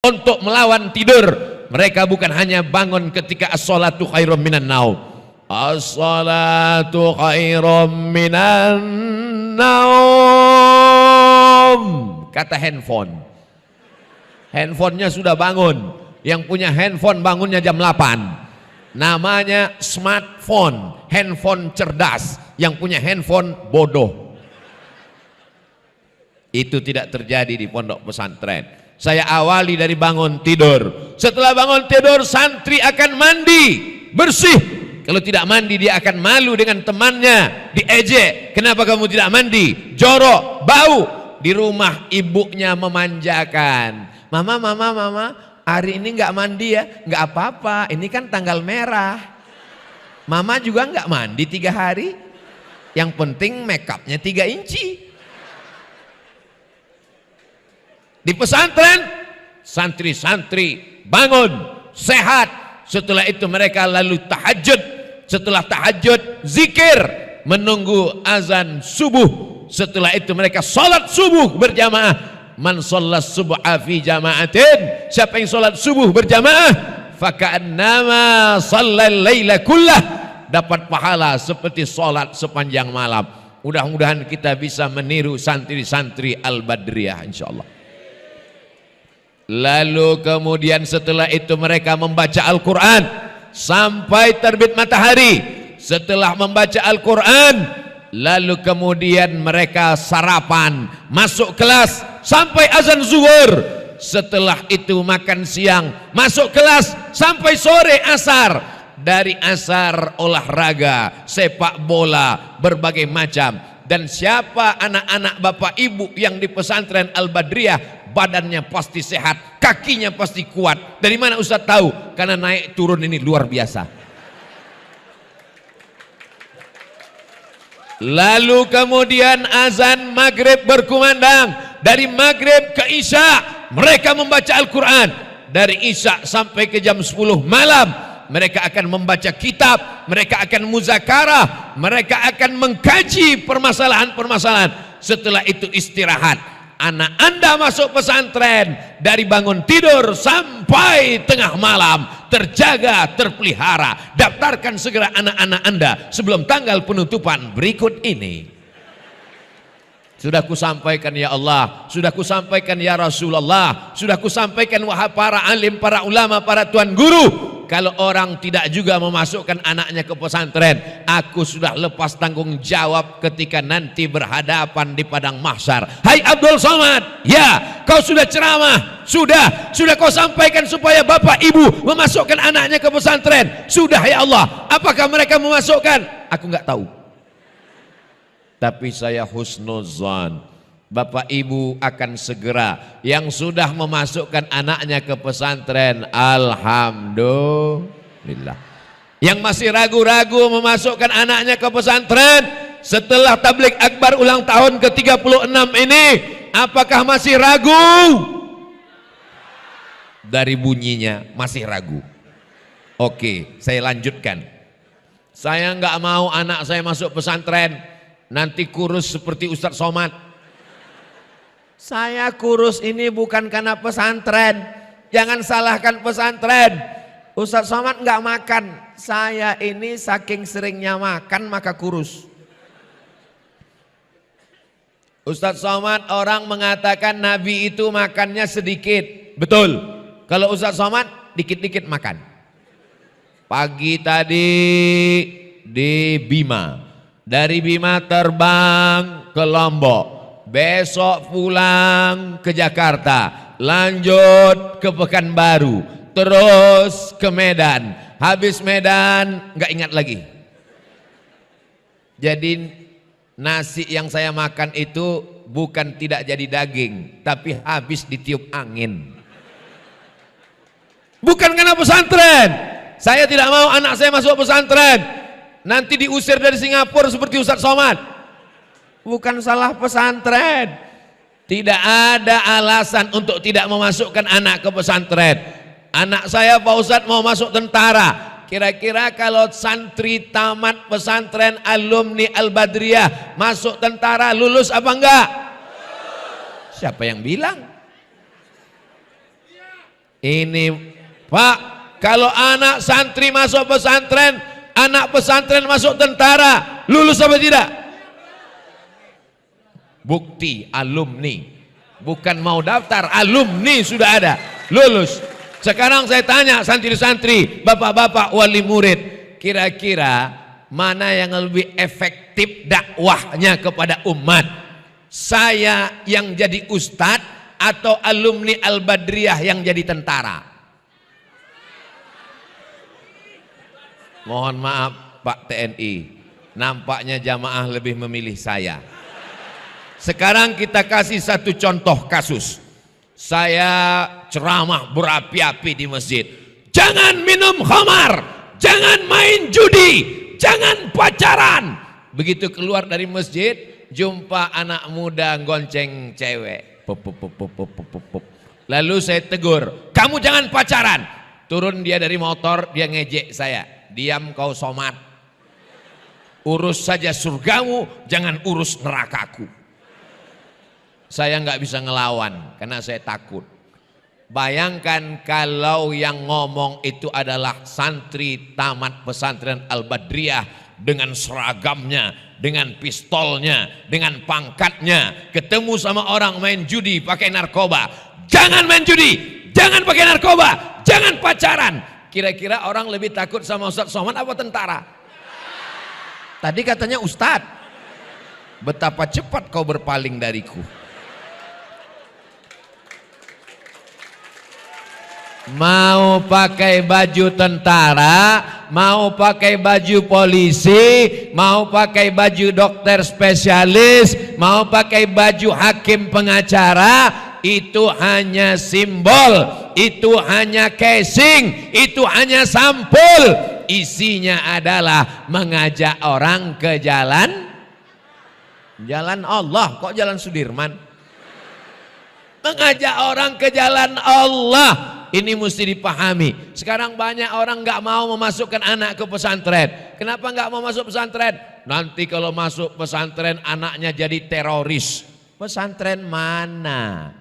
untuk melawan tidur. Mereka bukan hanya bangun ketika as-salatu khairum minan naum. As-salatu khairum minan naum. Kata handphone. Handphonenya sudah bangun. Yang punya handphone bangunnya jam 8. Namanya smartphone. Handphone cerdas. Yang punya handphone bodoh. Itu tidak terjadi di pondok pesantren. Saya awali dari bangun tidur. Setelah bangun tidur, santri akan mandi, bersih. Kalau tidak mandi, dia akan malu dengan temannya, diejek. Kenapa kamu tidak mandi? Jorok, bau. Di rumah ibunya memanjakan. Mama, hari ini nggak mandi ya? Nggak apa-apa, ini kan tanggal merah. Mama juga nggak mandi 3 hari. Yang penting make upnya 3 inci. Di pesantren, santri-santri bangun, sehat. Setelah itu mereka lalu tahajud. Setelah tahajud, zikir, menunggu azan subuh. Setelah itu mereka sholat subuh berjamaah. Man sholat subha fi jama'atin. Siapa yang sholat subuh berjamaah, faka'annama shallal laila kullah. Dapat pahala seperti sholat sepanjang malam. Mudah-mudahan kita bisa meniru santri-santri Al-Badriyah insyaallah. Lalu kemudian setelah itu mereka membaca Al-Quran sampai terbit matahari. Setelah membaca Al-Quran, lalu kemudian mereka sarapan, masuk kelas sampai azan zuhur. Setelah itu makan siang, masuk kelas sampai sore asar. Dari asar olahraga, sepak bola, berbagai macam. Dan siapa anak-anak bapak ibu yang di pesantren Al-Badriyah, badannya pasti sehat, kakinya pasti kuat. Dari mana Ustaz tahu? Karena naik turun ini luar biasa. Lalu kemudian azan maghrib berkumandang. Dari maghrib ke isya mereka membaca Al-Quran. Dari isya sampai ke jam 10 malam mereka akan membaca kitab, mereka akan muzakarah, mereka akan mengkaji permasalahan-permasalahan. Setelah itu istirahat. Anak Anda masuk pesantren dari bangun tidur sampai tengah malam terjaga, terpelihara. Daftarkan segera anak-anak Anda sebelum tanggal penutupan berikut ini. Sudah kusampaikan ya Allah, sudah kusampaikan ya Rasulullah, sudah kusampaikan wahai para alim, para ulama, para tuan guru. Kalau orang tidak juga memasukkan anaknya ke pesantren, aku sudah lepas tanggung jawab ketika nanti berhadapan di padang mahsyar. Hai Abdul Somad, ya kau sudah ceramah, sudah kau sampaikan supaya bapak ibu memasukkan anaknya ke pesantren. Sudah ya Allah, apakah mereka memasukkan? Aku nggak tahu. Tapi saya husnuzan, bapak ibu akan segera. Yang sudah memasukkan anaknya ke pesantren, alhamdulillah. Yang masih ragu-ragu memasukkan anaknya ke pesantren setelah tabligh akbar ulang tahun ke-36 ini, apakah masih ragu? Dari bunyinya masih ragu. Oke, saya lanjutkan. Saya nggak mau anak saya masuk pesantren nanti kurus seperti Ustadz Somad. Saya kurus ini bukan karena pesantren. Jangan salahkan pesantren. Ustadz Somad nggak makan. Saya ini saking seringnya makan maka kurus. Ustadz Somad, orang mengatakan Nabi itu makannya sedikit. Betul. Kalau Ustadz Somad dikit-dikit makan. Pagi tadi di Bima. Dari Bima terbang ke Lombok, besok pulang ke Jakarta, lanjut ke Pekanbaru, terus ke Medan, habis Medan nggak ingat lagi. Jadi nasi yang saya makan itu bukan tidak jadi daging, tapi habis ditiup angin. Bukan karena pesantren. Saya tidak mau anak saya masuk pesantren nanti diusir dari Singapura seperti Ustadz Somad. Bukan salah pesantren. Tidak ada alasan untuk tidak memasukkan anak ke pesantren. Anak saya Pak Ustadz mau masuk tentara. Kira-kira kalau santri tamat pesantren alumni Al-Badriyah masuk tentara lulus apa enggak? Siapa yang bilang? Ini Pak, kalau anak santri masuk pesantren, anak pesantren masuk tentara, lulus apa tidak? Bukti alumni, bukan mau daftar, alumni sudah ada, lulus. Sekarang saya tanya santri-santri, bapak-bapak wali murid, kira-kira mana yang lebih efektif dakwahnya kepada umat? Saya yang jadi ustadz atau alumni Al-Badriyah yang jadi tentara? Mohon maaf Pak TNI, nampaknya jamaah lebih memilih saya. Sekarang kita kasih satu contoh kasus. Saya ceramah berapi-api di masjid. Jangan minum khamar, jangan main judi, jangan pacaran. Begitu keluar dari masjid, jumpa anak muda gonceng cewek. Lalu saya tegur, kamu jangan pacaran. Turun dia dari motor, dia ngejek saya. Diam kau somat. Urus saja surgamu, jangan urus nerakaku. Saya nggak bisa ngelawan karena saya takut. Bayangkan kalau yang ngomong itu adalah santri tamat pesantren Al-Badriyah dengan seragamnya, dengan pistolnya, dengan pangkatnya, ketemu sama orang main judi pakai narkoba. Jangan main judi, jangan pakai narkoba, jangan pacaran. Kira-kira orang lebih takut sama Ustadz Somad apa tentara? Tadi katanya Ustadz. Betapa cepat kau berpaling dariku. Mau pakai baju tentara, mau pakai baju polisi, mau pakai baju dokter spesialis, mau pakai baju hakim pengacara, itu hanya simbol, itu hanya casing, itu hanya sampul. Isinya adalah mengajak orang ke jalan Allah. Kok jalan Sudirman? Mengajak orang ke jalan Allah. Ini mesti dipahami. Sekarang banyak orang nggak mau memasukkan anak ke pesantren. Kenapa nggak mau masuk pesantren? Nanti kalau masuk pesantren anaknya jadi teroris. Pesantren mana?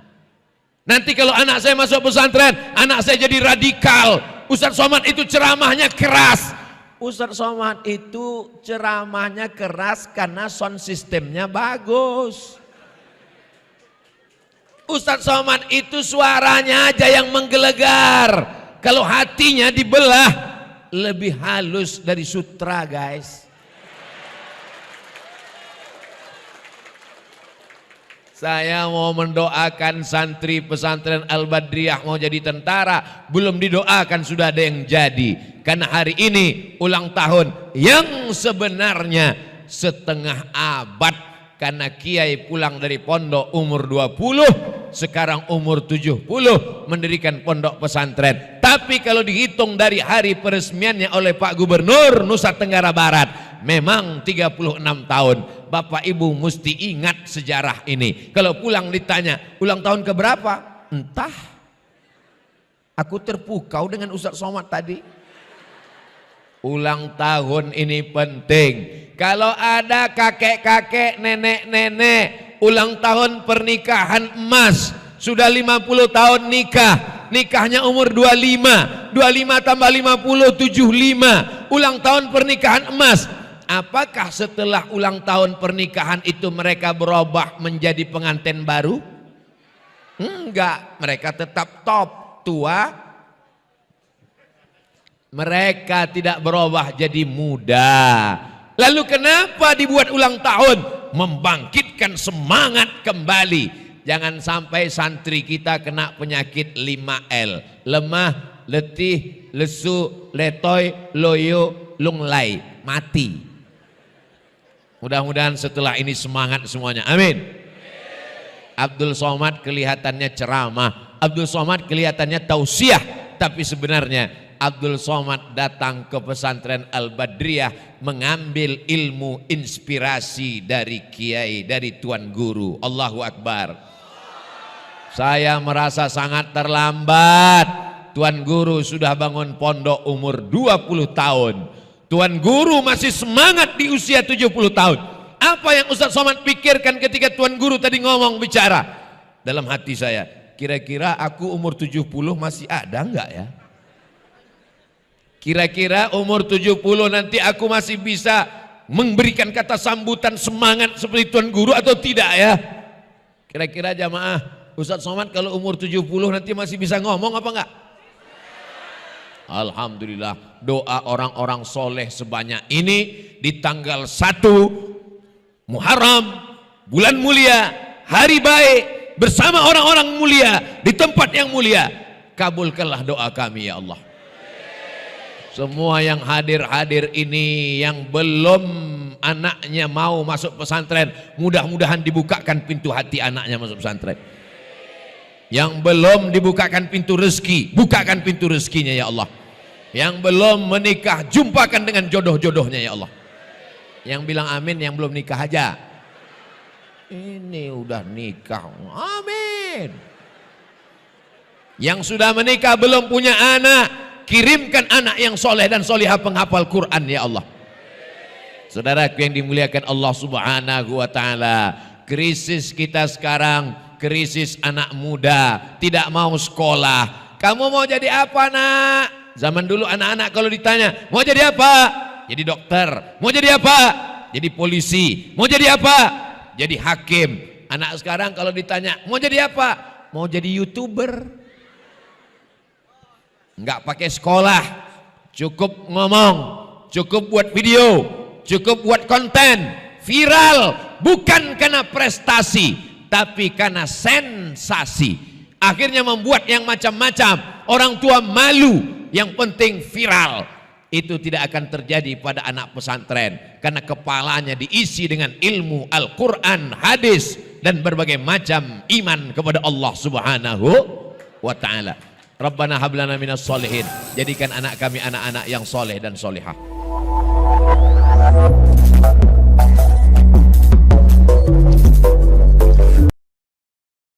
Nanti kalau anak saya masuk pesantren, anak saya jadi radikal. Ustadz Somad itu ceramahnya keras. Ustadz Somad itu ceramahnya keras karena sound systemnya bagus. Ustadz Somad itu suaranya aja yang menggelegar. Kalau hatinya dibelah, lebih halus dari sutra, guys. Saya mau mendoakan santri pesantren Al-Badriyah mau jadi tentara. Belum didoakan sudah ada yang jadi. Karena hari ini ulang tahun yang sebenarnya setengah abad. Karena kiai pulang dari pondok umur 20, sekarang umur 70 mendirikan pondok pesantren. Tapi kalau dihitung dari hari peresmiannya oleh Pak Gubernur Nusa Tenggara Barat, memang 36 tahun. Bapak Ibu mesti ingat sejarah ini. Kalau pulang ditanya, ulang tahun keberapa? Entah. Aku terpukau dengan Ustadz Somad tadi. Ulang tahun ini penting. Kalau ada kakek-kakek, nenek-nenek, ulang tahun pernikahan emas, sudah 50 tahun nikah, nikahnya umur 25, 25 tambah 50, 75, ulang tahun pernikahan emas. Apakah setelah ulang tahun pernikahan itu mereka berubah menjadi pengantin baru? Enggak, mereka tetap top, tua. Mereka tidak berubah jadi muda. Lalu kenapa dibuat ulang tahun? Membangkitkan semangat kembali. Jangan sampai santri kita kena penyakit 5L. Lemah, letih, lesu, letoy, loyo, lunglai. Mati. Mudah-mudahan setelah ini semangat semuanya. Amin. Abdul Somad kelihatannya ceramah. Abdul Somad kelihatannya tausiah. Tapi sebenarnya Abdul Somad datang ke pesantren Al-Badriyah mengambil ilmu inspirasi dari kiai, dari tuan guru. Allahu Akbar. Saya merasa sangat terlambat. Tuan guru sudah bangun pondok umur 20 tahun. Tuan guru masih semangat di usia 70 tahun. Apa yang Ustadz Somad pikirkan ketika tuan guru tadi ngomong bicara? Dalam hati saya, kira-kira aku umur 70 masih ada enggak ya? Kira-kira umur 70 nanti aku masih bisa memberikan kata sambutan semangat seperti Tuan Guru atau tidak ya? Kira-kira jamaah, Ustadz Somad kalau umur 70 nanti masih bisa ngomong apa enggak? Alhamdulillah, doa orang-orang soleh sebanyak ini di tanggal 1 Muharram, bulan mulia, hari baik, bersama orang-orang mulia, di tempat yang mulia. Kabulkanlah doa kami ya Allah. Semua yang hadir-hadir ini, yang belum anaknya mau masuk pesantren, mudah-mudahan dibukakan pintu hati anaknya masuk pesantren. Yang belum dibukakan pintu rezeki, bukakan pintu rezekinya ya Allah. Yang belum menikah, jumpakan dengan jodoh-jodohnya ya Allah. Yang bilang amin, yang belum nikah aja. Ini udah nikah, amin. Yang sudah menikah belum punya anak, kirimkan anak yang soleh dan solihah penghafal Quran ya Allah. Saudaraku yang dimuliakan Allah Subhanahu wa ta'ala, krisis kita sekarang, krisis anak muda, tidak mau sekolah. Kamu mau jadi apa nak? Zaman dulu anak-anak kalau ditanya, mau jadi apa? Jadi dokter. Mau jadi apa? Jadi polisi. Mau jadi apa? Jadi hakim. Anak sekarang kalau ditanya, mau jadi apa? Mau jadi YouTuber. Enggak pakai sekolah, cukup ngomong, cukup buat video, cukup buat konten, viral, bukan karena prestasi, tapi karena sensasi. Akhirnya membuat yang macam-macam, orang tua malu, yang penting viral. Itu tidak akan terjadi pada anak pesantren, karena kepalanya diisi dengan ilmu Al-Quran, hadis, dan berbagai macam iman kepada Allah Subhanahu wa ta'ala. Rabbana hablana minas solihin, jadikan anak kami anak-anak yang soleh dan solihah.